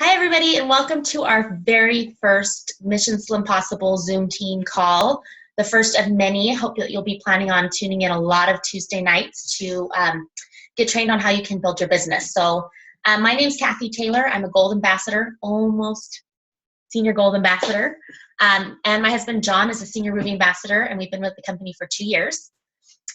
Hi, everybody, and welcome to our very first Mission Slim Possible Zoom team call, the first of many. I hope that you'll be planning on tuning in a lot of Tuesday nights to get trained on how you can build your business. So my name's Kathy Taylor. I'm a Gold Ambassador, almost Senior Gold Ambassador. And my husband, John, is a Senior Ruby Ambassador, and we've been with the company for 2 years.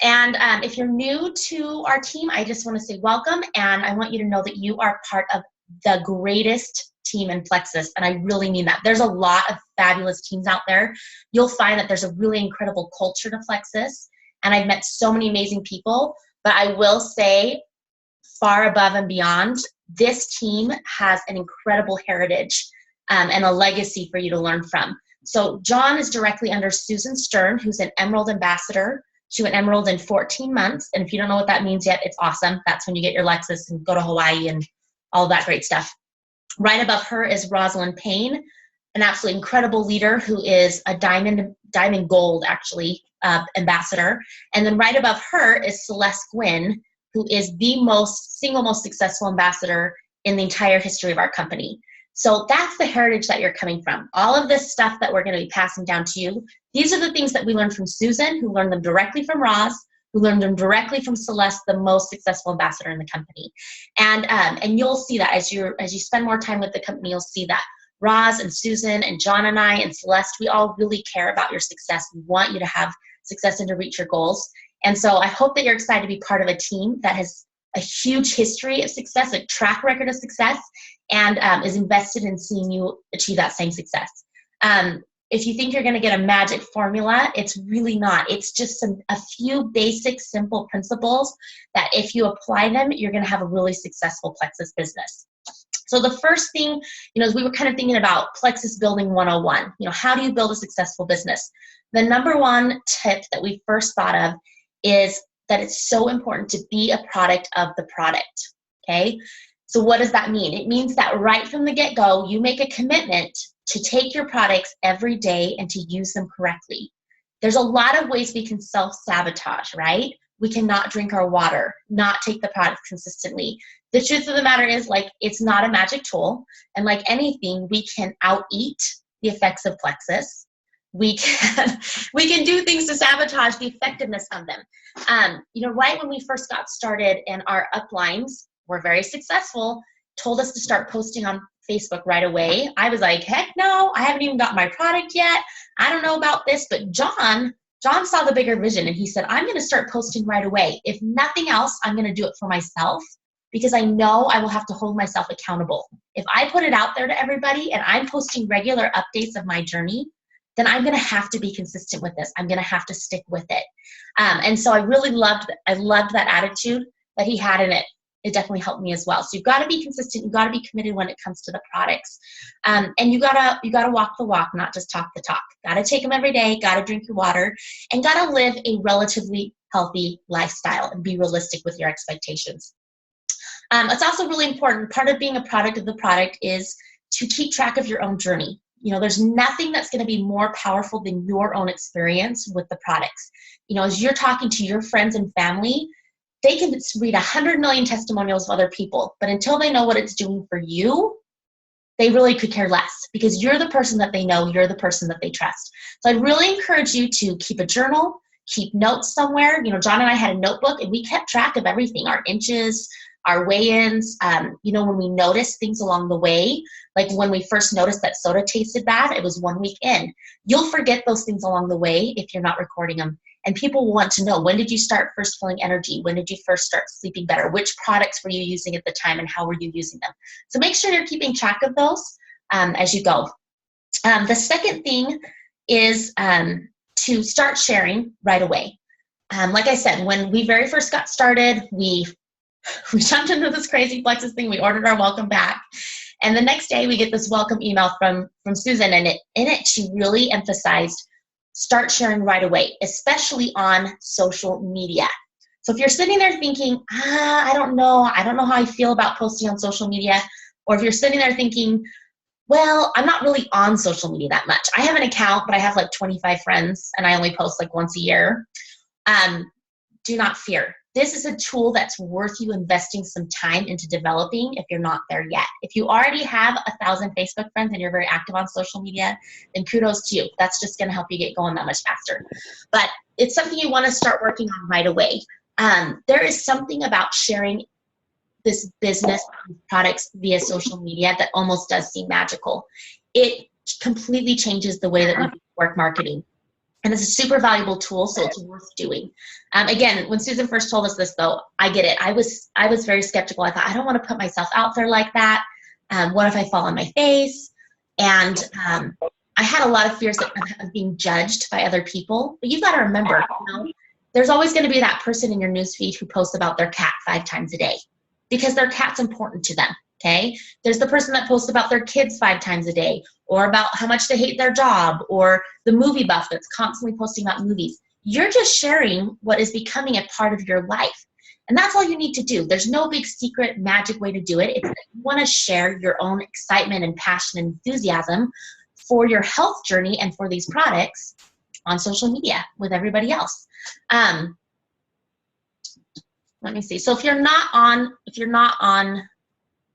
And if you're new to our team, I just want to say welcome, and I want you to know that you are part of the greatest team in Plexus, and I really mean that. There's a lot of fabulous teams out there. You'll find that there's a really incredible culture to Plexus, and I've met so many amazing people, but I will say, far above and beyond, this team has an incredible heritage and a legacy for you to learn from. So John is directly under Susan Stern, who's an Emerald Ambassador. She went Emerald in 14 months, and if you don't know what that means yet, it's awesome. That's when you get your Lexus and go to Hawaii and all that great stuff. Right above her is Rosalind Payne, an absolutely incredible leader who is a diamond gold, actually, ambassador. And then right above her is Celeste Gwynn, who is the single most successful ambassador in the entire history of our company. So that's the heritage that you're coming from. All of this stuff that we're going to be passing down to you, these are the things that we learned from Susan, who learned them directly from Roz, who learned them directly from Celeste, the most successful ambassador in the company. And you'll see that as you spend more time with the company, you'll see that Roz and Susan and John and I and Celeste, we all really care about your success. We want you to have success and to reach your goals. And so I hope that you're excited to be part of a team that has a huge history of success, a track record of success, and is invested in seeing you achieve that same success. If you think you're going to get a magic formula, it's really not. It's just a few basic, simple principles that if you apply them, you're going to have a really successful Plexus business. So the first thing, as we were kind of thinking about Plexus Building 101, how do you build a successful business? The number one tip that we first thought of is that it's so important to be a product of the product, okay? So what does that mean? It means that right from the get-go, you make a commitment to take your products every day and to use them correctly. There's a lot of ways we can self-sabotage, right? We cannot drink our water, not take the product consistently. The truth of the matter is, it's not a magic tool. And like anything, we can out-eat the effects of Plexus. We can do things to sabotage the effectiveness of them. Right when we first got started and our uplines were very successful, told us to start posting on Facebook right away. I was like, heck no, I haven't even got my product yet. I don't know about this. But John saw the bigger vision, and he said, I'm going to start posting right away. If nothing else, I'm going to do it for myself because I know I will have to hold myself accountable. If I put it out there to everybody and I'm posting regular updates of my journey, then I'm going to have to be consistent with this. I'm going to have to stick with it. And so I really loved that attitude that he had in it. It definitely helped me as well. So you've got to be consistent. You've got to be committed when it comes to the products. And you gotta walk the walk, not just talk the talk. Got to take them every day, got to drink your water, and got to live a relatively healthy lifestyle and be realistic with your expectations. It's also really important. Part of being a product of the product is to keep track of your own journey. There's nothing that's going to be more powerful than your own experience with the products. As you're talking to your friends and family, they can read 100 million testimonials of other people, but until they know what it's doing for you, they really could care less because you're the person that they know, you're the person that they trust. So I really encourage you to keep a journal, keep notes somewhere. John and I had a notebook and we kept track of everything, our inches, our weigh-ins, when we noticed things along the way, like when we first noticed that soda tasted bad, it was 1 week in. You'll forget those things along the way if you're not recording them. And people want to know, when did you start first feeling energy? When did you first start sleeping better? Which products were you using at the time and how were you using them? So make sure you're keeping track of those as you go. The second thing is to start sharing right away. Like I said, when we very first got started, we jumped into this crazy Plexus thing. We ordered our welcome back. And the next day we get this welcome email from Susan, and in it she really emphasized start sharing right away, especially on social media. So if you're sitting there thinking, I don't know how I feel about posting on social media, or if you're sitting there thinking, well, I'm not really on social media that much. I have an account, but I have 25 friends and I only post once a year. Do not fear. this is a tool that's worth you investing some time into developing if you're not there yet. If you already have 1,000 Facebook friends and you're very active on social media, then kudos to you. That's just going to help you get going that much faster. But it's something you want to start working on right away. There is something about sharing this business products via social media that almost does seem magical. It completely changes the way that we work marketing. And it's a super valuable tool, so it's worth doing. Again, when Susan first told us this, though, I get it. I was very skeptical. I thought, I don't want to put myself out there like that. What if I fall on my face? And I had a lot of fears of being judged by other people. But you've got to remember, there's always going to be that person in your newsfeed who posts about their cat 5 times a day because their cat's important to them. Okay, there's the person that posts about their kids 5 times a day, or about how much they hate their job, or the movie buff that's constantly posting about movies. You're just sharing what is becoming a part of your life. And that's all you need to do. There's no big secret magic way to do it. It's that you want to share your own excitement and passion and enthusiasm for your health journey and for these products on social media with everybody else. Let me see. So if you're not on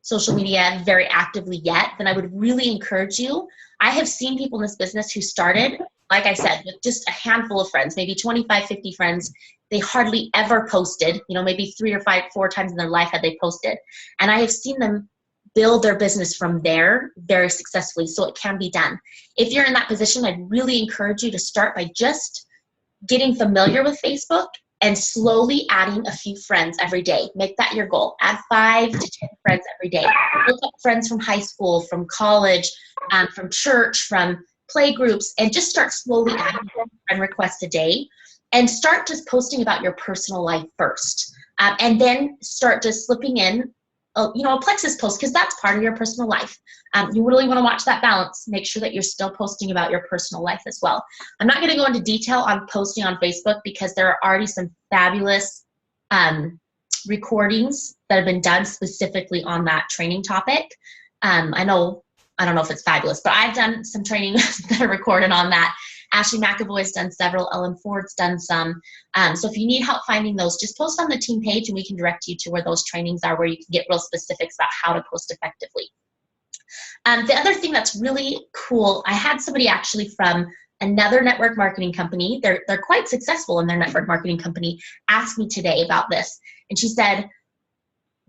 social media very actively yet, then I would really encourage you. I have seen people in this business who started, like I said, with just a handful of friends, maybe 25, 50 friends. They hardly ever posted, maybe 3 or 4 times in their life had they posted. And I have seen them build their business from there very successfully, so it can be done. If you're in that position, I'd really encourage you to start by just getting familiar with Facebook and slowly adding a few friends every day. Make that your goal. Add 5 to 10 friends every day. Look up friends from high school, from college, from church, from play groups, and just start slowly adding friend requests a day. And start just posting about your personal life first. And then start just slipping in a Plexus post, because that's part of your personal life. You really want to watch that balance. Make sure that you're still posting about your personal life as well. I'm not going to go into detail on posting on Facebook because there are already some fabulous recordings that have been done specifically on that training topic. I don't know if it's fabulous, but I've done some training that are recorded on that. Ashley McAvoy's done several. Ellen Ford's done some. So if you need help finding those, just post on the team page and we can direct you to where those trainings are, where you can get real specifics about how to post effectively. The other thing that's really cool, I had somebody actually from another network marketing company. They're quite successful in their network marketing company, ask me today about this. And she said,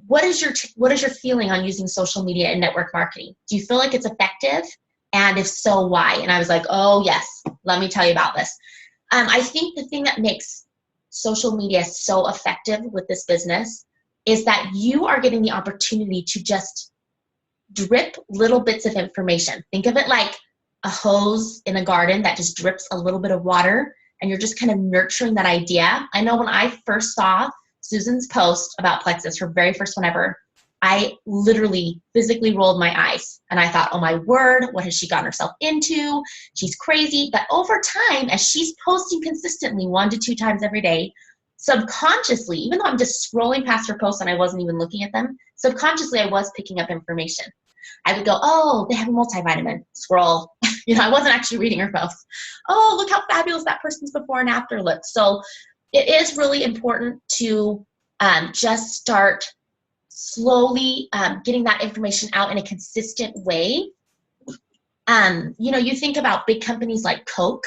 what is your feeling on using social media in network marketing? Do you feel like it's effective? And if so, why? And I was like, oh yes, let me tell you about this. I think the thing that makes social media so effective with this business is that you are getting the opportunity to just drip little bits of information. Think of it like a hose in a garden that just drips a little bit of water, and you're just kind of nurturing that idea. I know when I first saw Susan's post about Plexus, her very first one ever, I literally physically rolled my eyes and I thought, oh my word, what has she gotten herself into? She's crazy. But over time, as she's posting consistently 1 to 2 times every day, subconsciously, even though I'm just scrolling past her posts and I wasn't even looking at them, subconsciously I was picking up information. I would go, oh, they have a multivitamin. Scroll. I wasn't actually reading her posts. Oh, look how fabulous that person's before and after looks. So it is really important to just start slowly getting that information out in a consistent way. You think about big companies like Coke.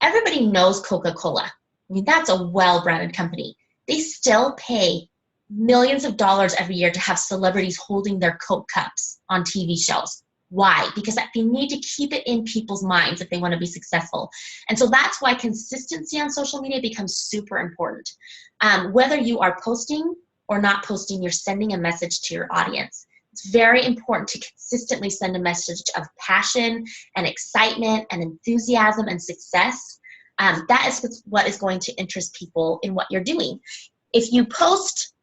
Everybody knows Coca-Cola. I mean, that's a well-branded company. They still pay millions of dollars every year to have celebrities holding their Coke cups on TV shows. Why? Because they need to keep it in people's minds if they want to be successful. And so that's why consistency on social media becomes super important. Whether you are posting or not posting, you're sending a message to your audience. It's very important to consistently send a message of passion and excitement and enthusiasm and success. That is what is going to interest people in what you're doing. If you post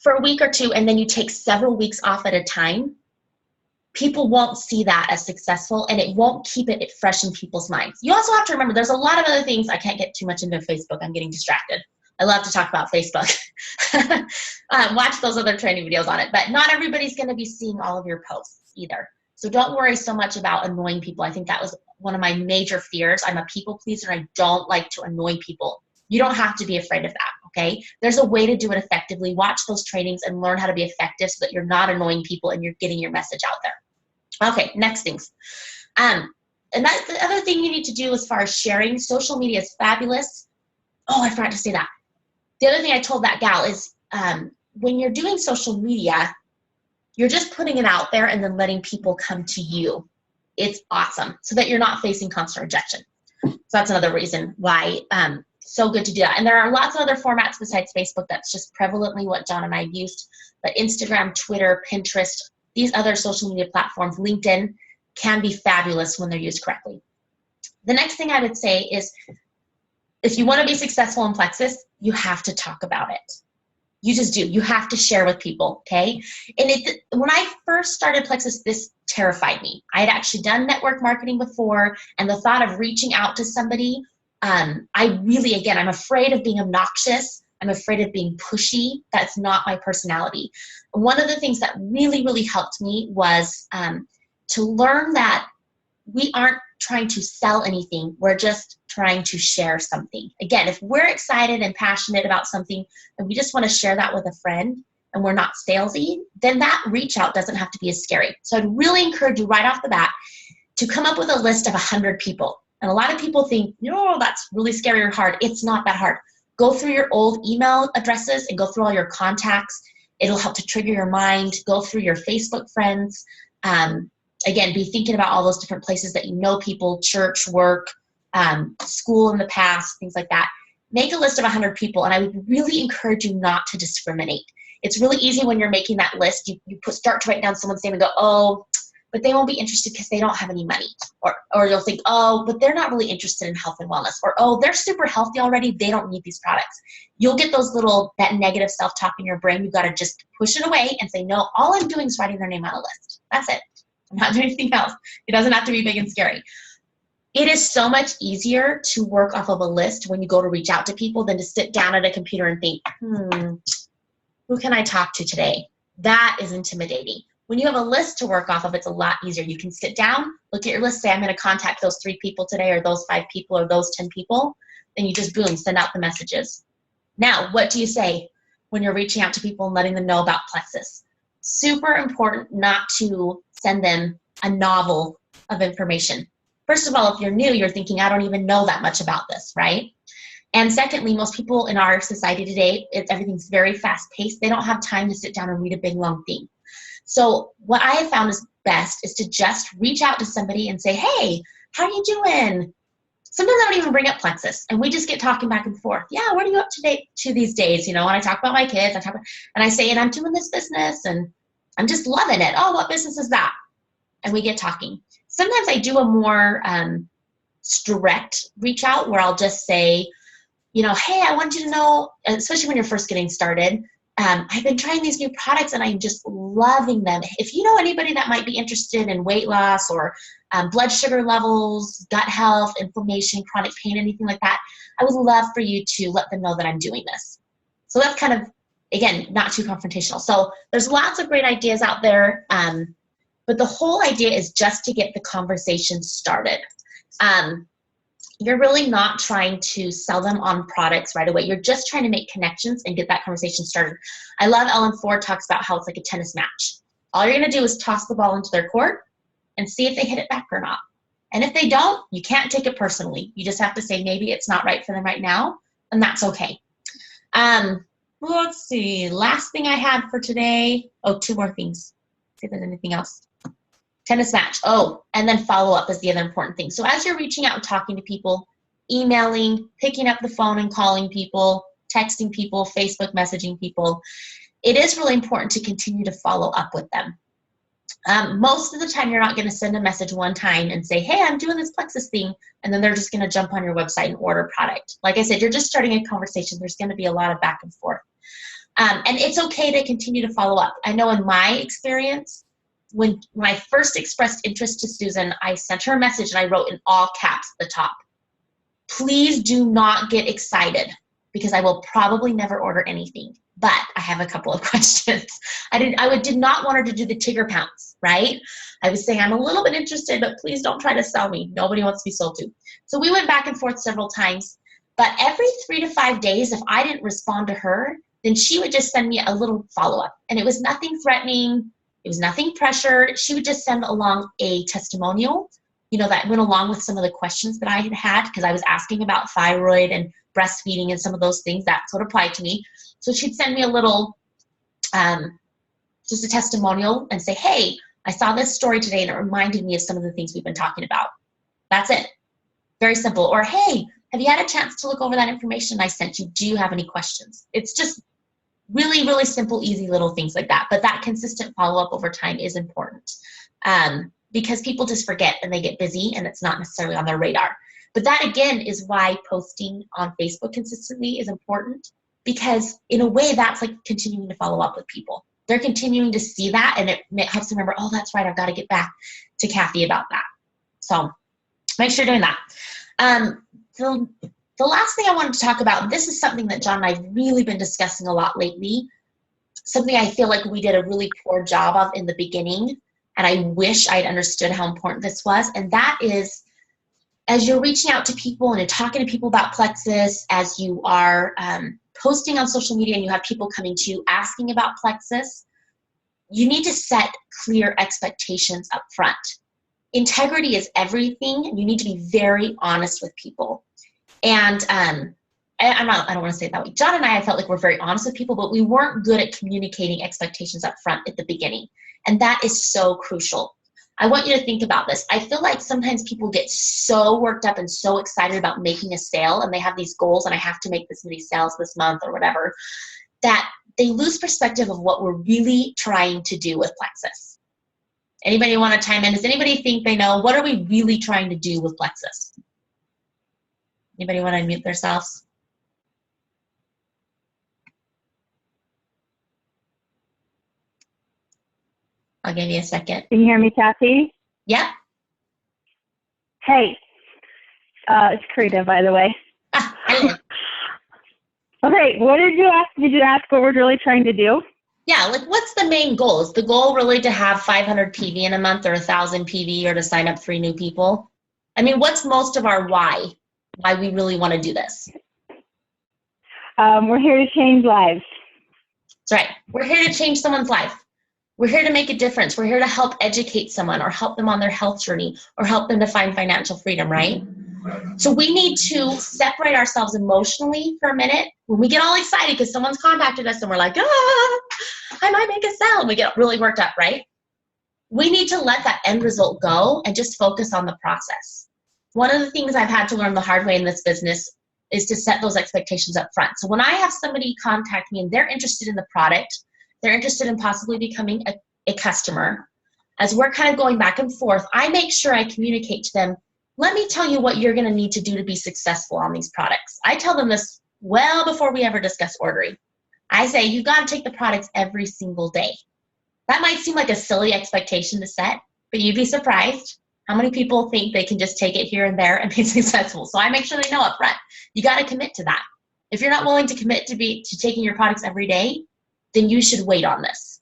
for a week or two and then you take several weeks off at a time, people won't see that as successful, and it won't keep it fresh in people's minds. You also have to remember there's a lot of other things. I can't get too much into Facebook. I'm getting distracted. I love to talk about Facebook. Watch those other training videos on it. But not everybody's going to be seeing all of your posts either. So don't worry so much about annoying people. I think that was one of my major fears. I'm a people pleaser. I don't like to annoy people. You don't have to be afraid of that, okay? There's a way to do it effectively. Watch those trainings and learn how to be effective so that you're not annoying people and you're getting your message out there. Okay, next things. And that's the other thing you need to do as far as sharing. Social media is fabulous. Oh, I forgot to say that. The other thing I told that gal is when you're doing social media, you're just putting it out there and then letting people come to you. It's awesome so that you're not facing constant rejection. So that's another reason why so good to do that. And there are lots of other formats besides Facebook. That's just prevalently what John and I have used. But Instagram, Twitter, Pinterest, these other social media platforms, LinkedIn, can be fabulous when they're used correctly. The next thing I would say is if you want to be successful in Plexus, you have to talk about it. You just do. You have to share with people, okay? And when I first started Plexus, this terrified me. I had actually done network marketing before, and the thought of reaching out to somebody, I'm afraid of being obnoxious. I'm afraid of being pushy. That's not my personality. One of the things that really, really helped me was to learn that we aren't trying to sell anything. We're just trying to share something. Again, if we're excited and passionate about something and we just want to share that with a friend and we're not salesy, then that reach out doesn't have to be as scary. So I'd really encourage you right off the bat to come up with a list of 100 people. And a lot of people think, that's really scary or hard. It's not that hard. Go through your old email addresses and go through all your contacts. It'll help to trigger your mind. Go through your Facebook friends. Again, be thinking about all those different places that you know people, church, work, school in the past, things like that. Make a list of 100 people, and I would really encourage you not to discriminate. It's really easy when you're making that list. You start to write down someone's name and go, oh, but they won't be interested because they don't have any money. Or you'll think, oh, but they're not really interested in health and wellness. Or, oh, they're super healthy already. They don't need these products. You'll get that negative self-talk in your brain. You've got to just push it away and say, no, all I'm doing is writing their name on a list. That's it. I'm not doing anything else. It doesn't have to be big and scary. It is so much easier to work off of a list when you go to reach out to people than to sit down at a computer and think, who can I talk to today? That is intimidating. When you have a list to work off of, it's a lot easier. You can sit down, look at your list, say, I'm going to contact those 3 people today or those 5 people or those 10 people. Then you just, boom, send out the messages. Now, what do you say when you're reaching out to people and letting them know about Plexus? Super important not to send them a novel of information. First of all, if you're new, you're thinking, I don't even know that much about this, right? And secondly, most people in our society today, everything's very fast-paced. They don't have time to sit down and read a big, long thing. So what I have found is best is to just reach out to somebody and say, hey, how are you doing? Sometimes I don't even bring up Plexus, and we just get talking back and forth. Yeah, what are you up to these days? When I talk about my kids, and I say, and I'm doing this business, and I'm just loving it. Oh, what business is that? And we get talking. Sometimes I do a more direct reach out where I'll just say, hey, I want you to know, especially when you're first getting started, I've been trying these new products and I'm just loving them. If you know anybody that might be interested in weight loss or blood sugar levels, gut health, inflammation, chronic pain, anything like that, I would love for you to let them know that I'm doing this. So that's kind of, again, not too confrontational. So there's lots of great ideas out there, but the whole idea is just to get the conversation started. You're really not trying to sell them on products right away. You're just trying to make connections and get that conversation started. I love Ellen Ford talks about how it's like a tennis match. All you're going to do is toss the ball into their court and see if they hit it back or not. And if they don't, you can't take it personally. You just have to say maybe it's not right for them right now, and that's okay. Let's see. Last thing I had for today. Oh, 2 more things. See if there's anything else. Tennis match. Oh, and then follow up is the other important thing. So as you're reaching out and talking to people, emailing, picking up the phone and calling people, texting people, Facebook messaging people, it is really important to continue to follow up with them. Most of the time, you're not going to send a message one time and say, hey, I'm doing this Plexus thing, and then they're just going to jump on your website and order product. Like I said, you're just starting a conversation. There's going to be a lot of back and forth. And it's okay to continue to follow up. I know in my experience, when I first expressed interest to Susan, I sent her a message and I wrote in all caps at the top, please do not get excited because I will probably never order anything, but I have a couple of questions. I did not want her to do the Tigger pounce, right? I was saying, I'm a little bit interested, but please don't try to sell me. Nobody wants to be sold to. So we went back and forth several times. But every 3 to 5 days, if I didn't respond to her, then she would just send me a little follow-up. And it was nothing threatening. It was nothing pressured. She would just send along a testimonial, you know, that went along with some of the questions that I had had, because I was asking about thyroid and breastfeeding and some of those things. That's what applied to me. So she'd send me a little, just a testimonial and say, hey, I saw this story today and it reminded me of some of the things we've been talking about. That's it. Very simple. Or, hey, have you had a chance to look over that information I sent you? Do you have any questions? It's just really, really simple, easy little things like that. But that consistent follow-up over time is important, because people just forget and they get busy and it's not necessarily on their radar. But that, again, is why posting on Facebook consistently is important, because in a way that's like continuing to follow up with people. They're continuing to see that, and it helps them remember, oh, that's right, I've got to get back to Kathy about that. So make sure you're doing that. The last thing I wanted to talk about, this is something that John and I have really been discussing a lot lately, something I feel like we did a really poor job of in the beginning, and I wish I'd understood how important this was, and that is, as you're reaching out to people and you're talking to people about Plexus, as you are posting on social media and you have people coming to you asking about Plexus, you need to set clear expectations up front. Integrity is everything, and you need to be very honest with people. And I don't want to say it that way. John and I felt like we're very honest with people, but we weren't good at communicating expectations up front at the beginning. And that is so crucial. I want you to think about this. I feel like sometimes people get so worked up and so excited about making a sale, and they have these goals, and I have to make this many sales this month or whatever, that they lose perspective of what we're really trying to do with Plexus. Anybody want to chime in? Does anybody think they know what are we really trying to do with Plexus? Anybody want to unmute themselves? I'll give you a second. Can you hear me, Kathy? Yep. Hey, it's Karita, by the way. Hello. Okay, what did you ask? Did you ask what we're really trying to do? Yeah, like what's the main goal? Is the goal really to have 500 PV in a month or 1,000 PV or to sign up 3 new people? I mean, what's most of our why we really want to do this? We're here to change lives. That's right. We're here to change someone's life. We're here to make a difference. We're here to help educate someone or help them on their health journey or help them to find financial freedom, right? So we need to separate ourselves emotionally for a minute. When we get all excited because someone's contacted us and we're like, I might make a sale, and we get really worked up, right? We need to let that end result go and just focus on the process. One of the things I've had to learn the hard way in this business is to set those expectations up front. So when I have somebody contact me and they're interested in the product, they're interested in possibly becoming a customer, as we're kind of going back and forth, I make sure I communicate to them, let me tell you what you're going to need to do to be successful on these products. I tell them this well before we ever discuss ordering. I say, you've got to take the products every single day. That might seem like a silly expectation to set, but you'd be surprised how many people think they can just take it here and there and be successful. So I make sure they know up front, you got to commit to that. If you're not willing to commit to taking your products every day, then you should wait on this.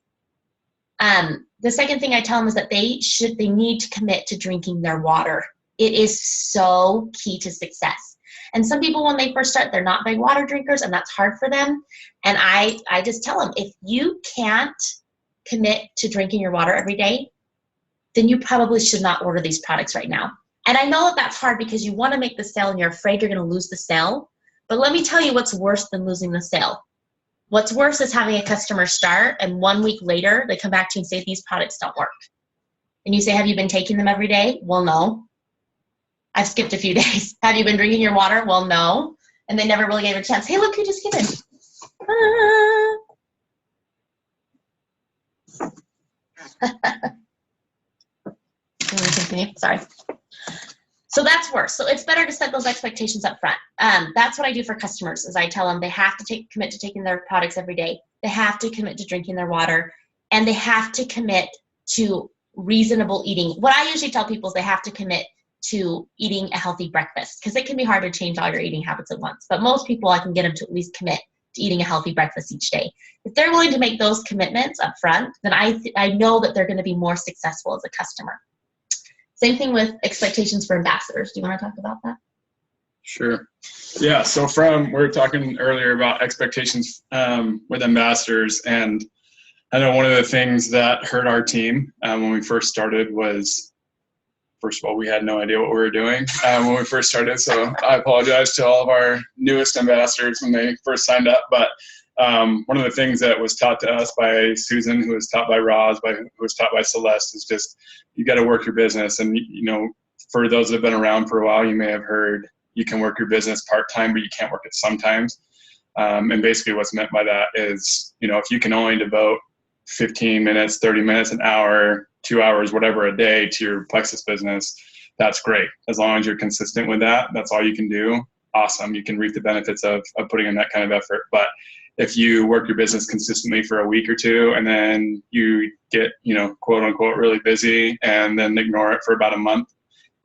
The second thing I tell them is that they need to commit to drinking their water. It is so key to success. And some people, when they first start, they're not big water drinkers, and that's hard for them. And I just tell them, if you can't commit to drinking your water every day, then you probably should not order these products right now. And I know that that's hard because you want to make the sale and you're afraid you're going to lose the sale. But let me tell you what's worse than losing the sale. What's worse is having a customer start and 1 week later they come back to you and say, these products don't work. And you say, have you been taking them every day? Well, no. I've skipped a few days. Have you been drinking your water? Well, no. And they never really gave it a chance. Hey, look who just came in. Can we continue? Sorry. So that's worse. So it's better to set those expectations up front. That's what I do for customers is I tell them they have to commit to taking their products every day. They have to commit to drinking their water, and they have to commit to reasonable eating. What I usually tell people is they have to commit to eating a healthy breakfast, because it can be hard to change all your eating habits at once. But most people, I can get them to at least commit to eating a healthy breakfast each day. If they're willing to make those commitments up front, then I know that they're going to be more successful as a customer. Same thing with expectations for ambassadors. Do you want to talk about that? Sure. Yeah. So we were talking earlier about expectations with ambassadors, and I know one of the things that hurt our team when we first started was, first of all, we had no idea what we were doing when we first started. So I apologize to all of our newest ambassadors when they first signed up. But one of the things that was taught to us by Susan, who was taught by Roz, who was taught by Celeste, is just, you got to work your business. And, for those that have been around for a while, you may have heard you can work your business part-time, but you can't work it sometimes. And basically what's meant by that is, if you can only devote 15 minutes, 30 minutes, an hour, 2 hours, whatever a day to your Plexus business, that's great. As long as you're consistent with that, that's all you can do. Awesome. You can reap the benefits of putting in that kind of effort. But if you work your business consistently for a week or two and then you get, quote unquote, really busy and then ignore it for about a month,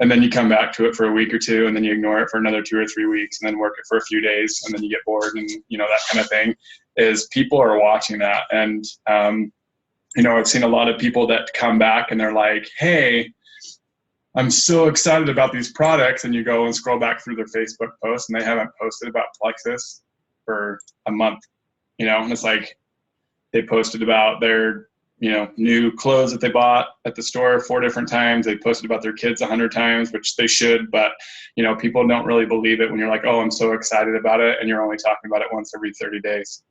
and then you come back to it for a week or two and then you ignore it for another 2 or 3 weeks and then work it for a few days and then you get bored and, that kind of thing, is people are watching that. And, I've seen a lot of people that come back and they're like, hey, I'm so excited about these products. And you go and scroll back through their Facebook posts and they haven't posted about Plexus for a month, and it's like they posted about their, new clothes that they bought at the store 4 different times. They posted about their kids 100 times, which they should, but, people don't really believe it when you're like, oh, I'm so excited about it. And you're only talking about it once every 30 days.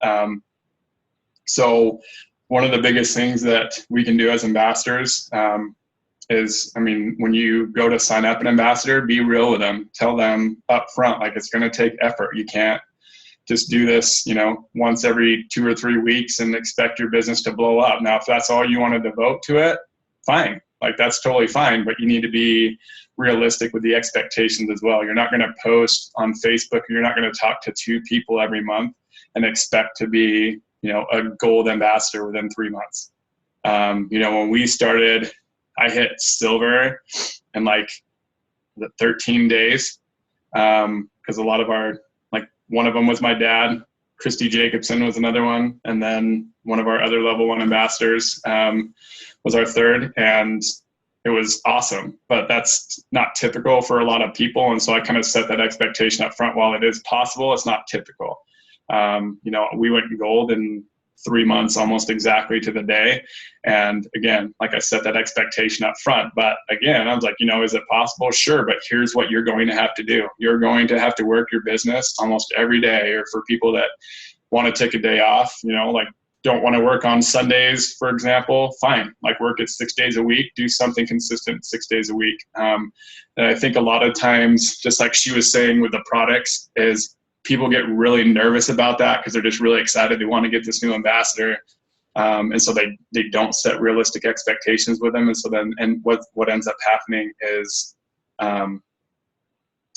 So one of the biggest things that we can do as ambassadors is, when you go to sign up an ambassador, be real with them. Tell them up front, like, it's going to take effort. You can't just do this, once every 2 or 3 weeks and expect your business to blow up. Now, if that's all you want to devote to it, fine. Like, that's totally fine, but you need to be realistic with the expectations as well. You're not going to post on Facebook, you're not going to talk to 2 people every month and expect to be, a gold ambassador within 3 months. When we started, I hit silver in like the 13 days because a lot of our, one of them was my dad. Christy Jacobson was another one. And then one of our other level 1 ambassadors was our third. And it was awesome, but that's not typical for a lot of people. And so I kind of set that expectation up front. While it is possible, it's not typical. We went gold in 3 months, almost exactly to the day. And again, like I set that expectation up front, but again, I was like, is it possible? Sure. But here's what you're going to have to do. You're going to have to work your business almost every day. Or for people that want to take a day off, don't want to work on Sundays, for example, fine. Like, work it 6 days a week, do something consistent 6 days a week. And I think a lot of times, just like she was saying with the products, is people get really nervous about that because they're just really excited. They want to get this new ambassador. And so they don't set realistic expectations with them. And so then, and what ends up happening is,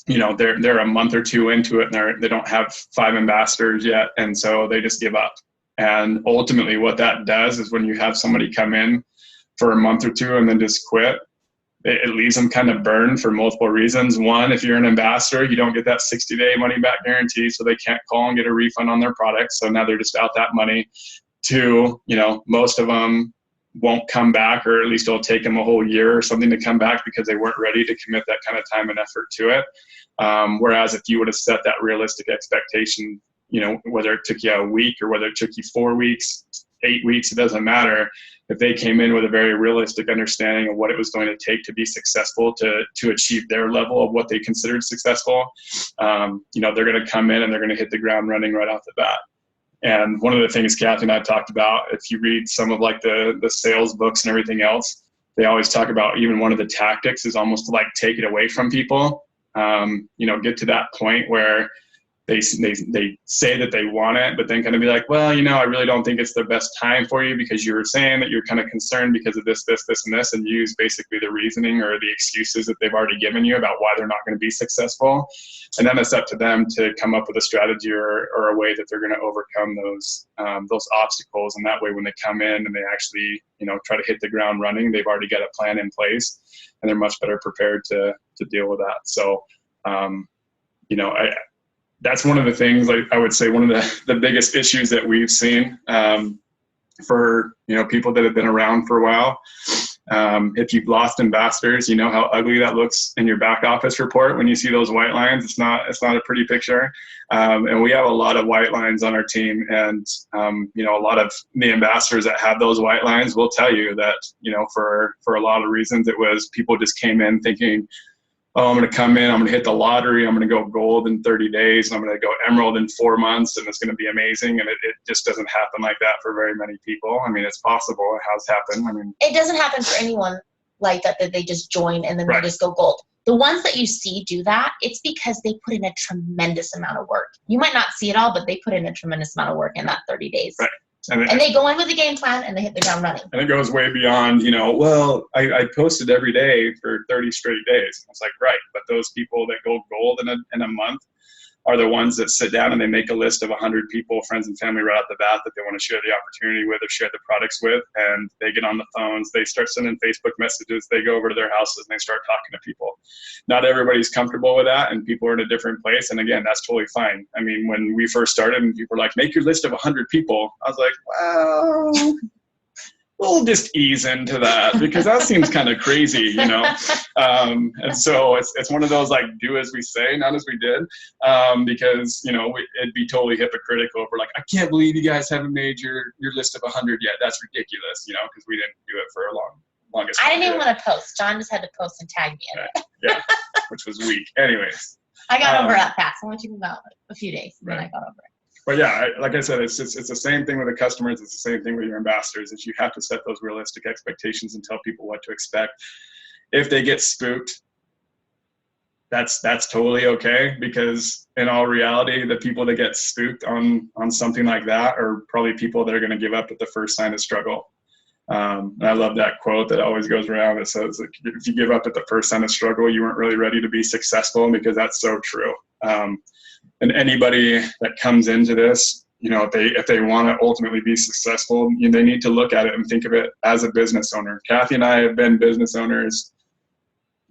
they're a month or 2 into it and they don't have 5 ambassadors yet. And so they just give up. And ultimately what that does is, when you have somebody come in for a month or 2 and then just quit, it leaves them kind of burned for multiple reasons. One, if you're an ambassador, you don't get that 60-day money-back guarantee, so they can't call and get a refund on their product. So now they're just out that money. 2, most of them won't come back, or at least it'll take them a whole year or something to come back because they weren't ready to commit that kind of time and effort to it. Whereas if you would have set that realistic expectation, whether it took you a week or whether it took you 4 weeks, 8 weeks, it doesn't matter. If they came in with a very realistic understanding of what it was going to take to be successful, to achieve their level of what they considered successful, they're going to come in and they're going to hit the ground running right off the bat. And one of the things Kathy and I talked about, if you read some of like the sales books and everything else, they always talk about, even one of the tactics is almost to like take it away from people. Get to that point where they say that they want it, but then kind of be like, well, I really don't think it's the best time for you because you were saying that you're kind of concerned because of this, and this, and use basically the reasoning or the excuses that they've already given you about why they're not going to be successful. And then it's up to them to come up with a strategy or a way that they're going to overcome those obstacles. And that way, when they come in and they actually, try to hit the ground running, they've already got a plan in place and they're much better prepared to deal with that. So, that's one of the things, like I would say, one of the biggest issues that we've seen for people that have been around for a while If you've lost ambassadors, you know how ugly that looks in your back office report when you see those white lines. It's not a pretty picture. And we have a lot of white lines on our team, and you know, a lot of the ambassadors that have those white lines will tell you that, you know, for a lot of reasons, it was people just came in thinking, oh, I'm going to come in, I'm going to hit the lottery, I'm going to go gold in 30 days, and I'm going to go emerald in 4 months, and it's going to be amazing. And it just doesn't happen like that for very many people. I mean, it's possible. It has happened. I mean, it doesn't happen for anyone like that they just join and then Right. they just go gold. The ones that you see do that, it's because they put in a tremendous amount of work. You might not see it all, but they put in a tremendous amount of work in that 30 days. Right. And they go in with a game plan and they hit the ground running. And it goes way beyond, you know, well, I posted every day for 30 straight days. It's like, right, but those people that go gold in a month are the ones that sit down and they make a list of 100 people, friends and family right off the bat that they want to share the opportunity with or share the products with, and they get on the phones, they start sending Facebook messages, they go over to their houses and they start talking to people. Not everybody's comfortable with that, and people are in a different place, and again, that's totally fine. I mean, when we first started and people were like, make your list of 100 people, I was like, well, we'll just ease into that because that seems kind of crazy, you know? And so it's one of those, like, do as we say, not as we did, because, you know, it'd be totally hypocritical if we're like, I can't believe you guys haven't made your list of 100 yet. That's ridiculous, you know, because we didn't do it for a longest time. I didn't even want to post. John just had to post and tag me in it. Yeah, which was weak. Anyways. I got over that fast. I want you to about a few days, and then Right. I got over it. But yeah, like I said, it's the same thing with the customers. It's the same thing with your ambassadors. Is you have to set those realistic expectations and tell people what to expect. If they get spooked, that's totally okay, because in all reality, the people that get spooked on something like that are probably people that are going to give up at the first sign of struggle. And I love that quote that always goes around that says, like, if you give up at the first sign of struggle, you weren't really ready to be successful, because that's so true. And anybody that comes into this, you know, if they want to ultimately be successful, they need to look at it and think of it as a business owner. Kathy and I have been business owners,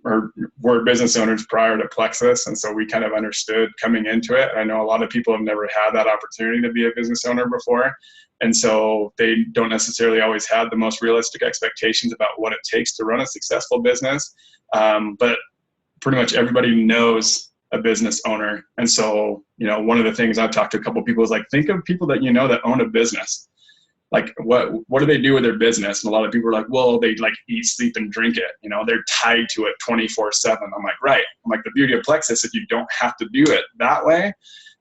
or were business owners prior to Plexus, and so we kind of understood coming into it. I know a lot of people have never had that opportunity to be a business owner before, and so they don't necessarily always have the most realistic expectations about what it takes to run a successful business. But pretty much everybody knows a business owner. And so, you know, one of the things I've talked to a couple of people is, like, think of people that you know that own a business. Like, what do they do with their business? And a lot of people are like, well, they like eat, sleep, and drink it. You know, they're tied to it 24/7. I'm like, right. I'm like, the beauty of Plexus is you don't have to do it that way,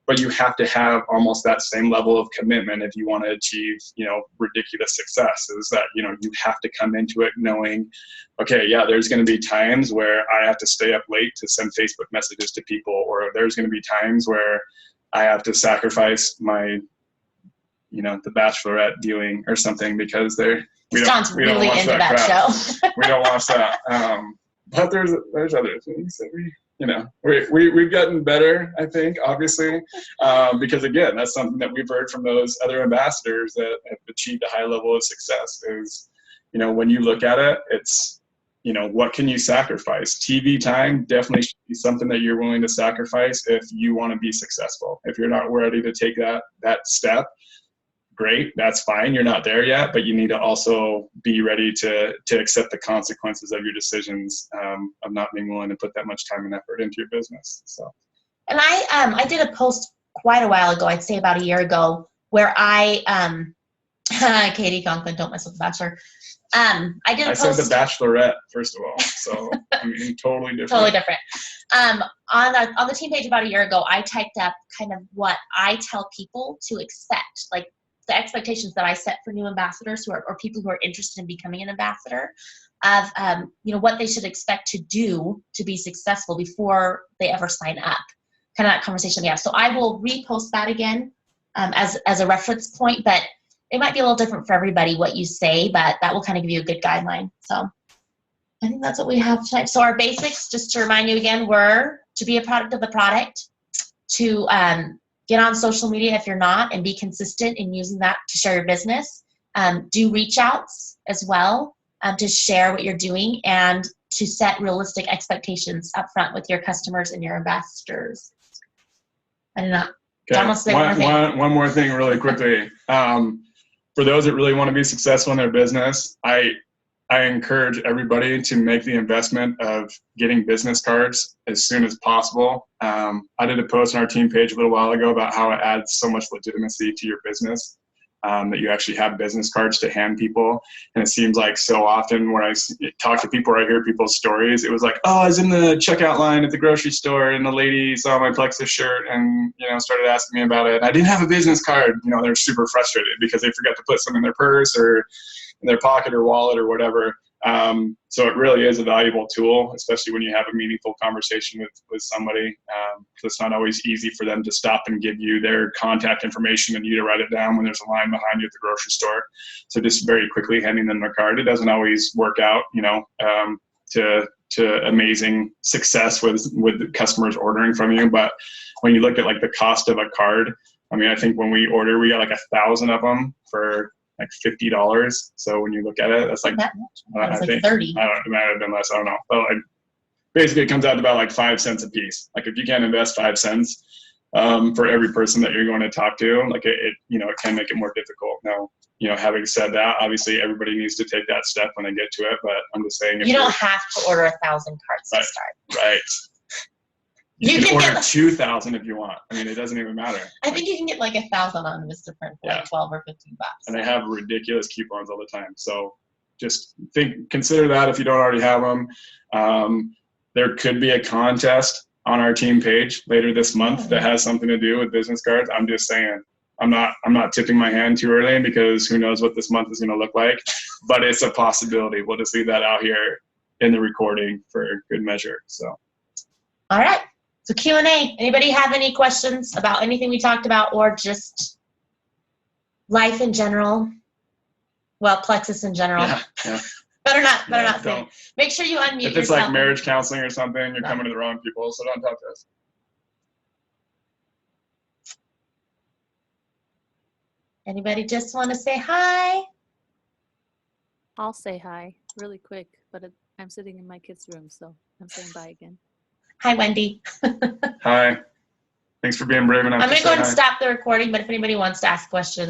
but you have to have almost that same level of commitment if you want to achieve, you know, ridiculous success. Is that, you know, you have to come into it knowing, okay, yeah, there's going to be times where I have to stay up late to send Facebook messages to people, or there's going to be times where I have to sacrifice my, you know, the Bachelorette viewing or something because John's really into that show. We don't watch that. But there's other things that you know, we've gotten better, I think, obviously, because again, that's something that we've heard from those other ambassadors that have achieved a high level of success is, you know, when you look at it, it's, you know, what can you sacrifice? TV time definitely should be something that you're willing to sacrifice if you want to be successful. If you're not ready to take that step, great, that's fine. You're not there yet, but you need to also be ready to accept the consequences of your decisions, of not being willing to put that much time and effort into your business. So, and I did a post quite a while ago, I'd say about a year ago, where I Katie Conklin, don't mess with the Bachelor. I did a post. I said the Bachelorette, first of all, so I mean, totally different. Totally different. On the team page about a year ago, I typed up kind of what I tell people to expect, like the expectations that I set for new ambassadors or people who are interested in becoming an ambassador, of you know, what they should expect to do to be successful before they ever sign up. Kind of that conversation we have. So I will repost that again as a reference point, but it might be a little different for everybody what you say, but that will kind of give you a good guideline. So I think that's what we have tonight. So our basics, just to remind you again, were to be a product of the product, to get on social media if you're not, and be consistent in using that to share your business. Do reach outs as well to share what you're doing, and to set realistic expectations up front with your customers and your investors. I don't know. Okay. John wants to say one more thing. One more thing really quickly. For those that really want to be successful in their business, I I encourage everybody to make the investment of getting business cards as soon as possible. I did a post on our team page a little while ago about how it adds so much legitimacy to your business, that you actually have business cards to hand people. And it seems like so often when I talk to people or I hear people's stories, it was like, oh, I was in the checkout line at the grocery store and the lady saw my Plexus shirt and, started asking me about it. I didn't have a business card. They're super frustrated because they forgot to put some in their purse or in their pocket or wallet or whatever. So it really is a valuable tool, especially when you have a meaningful conversation with somebody. It's not always easy for them to stop and give you their contact information and you to write it down when there's a line behind you at the grocery store. So just very quickly handing them a card. It doesn't always work out, to amazing success with customers ordering from you. But when you look at like the cost of a card, I think when we order, we got like 1,000 of them for like $50. So when you look at it, that's like, that much. I think 30. I don't know, it might have been less. I don't know. But basically, it comes out to about like 5 cents a piece. Like if you can't invest 5 cents for every person that you're going to talk to, like it can make it more difficult. Now, having said that, obviously everybody needs to take that step when they get to it. But I'm just saying, You don't have to order 1,000 cards to start. Right. You can order get 2,000 if you want. It doesn't even matter. I think you can get like 1,000 on Vistaprint for like 12 or 15 bucks. And they have ridiculous coupons all the time. So just consider that if you don't already have them. There could be a contest on our team page later this month that has something to do with business cards. I'm just saying, I'm not tipping my hand too early because who knows what this month is going to look like, but it's a possibility. We'll just leave that out here in the recording for good measure. So. All right. So Q&A. Anybody have any questions about anything we talked about or just life in general? Well, Plexus in general. Yeah. Better not say. Make sure you unmute yourself. If it's like marriage counseling or something, you're coming to the wrong people, so don't talk to us. Anybody just want to say hi? I'll say hi really quick, but I'm sitting in my kids' room, so I'm saying bye again. Hi, Wendy. Hi. Thanks for being brave enough. I'm going to go ahead and stop the recording, but if anybody wants to ask questions,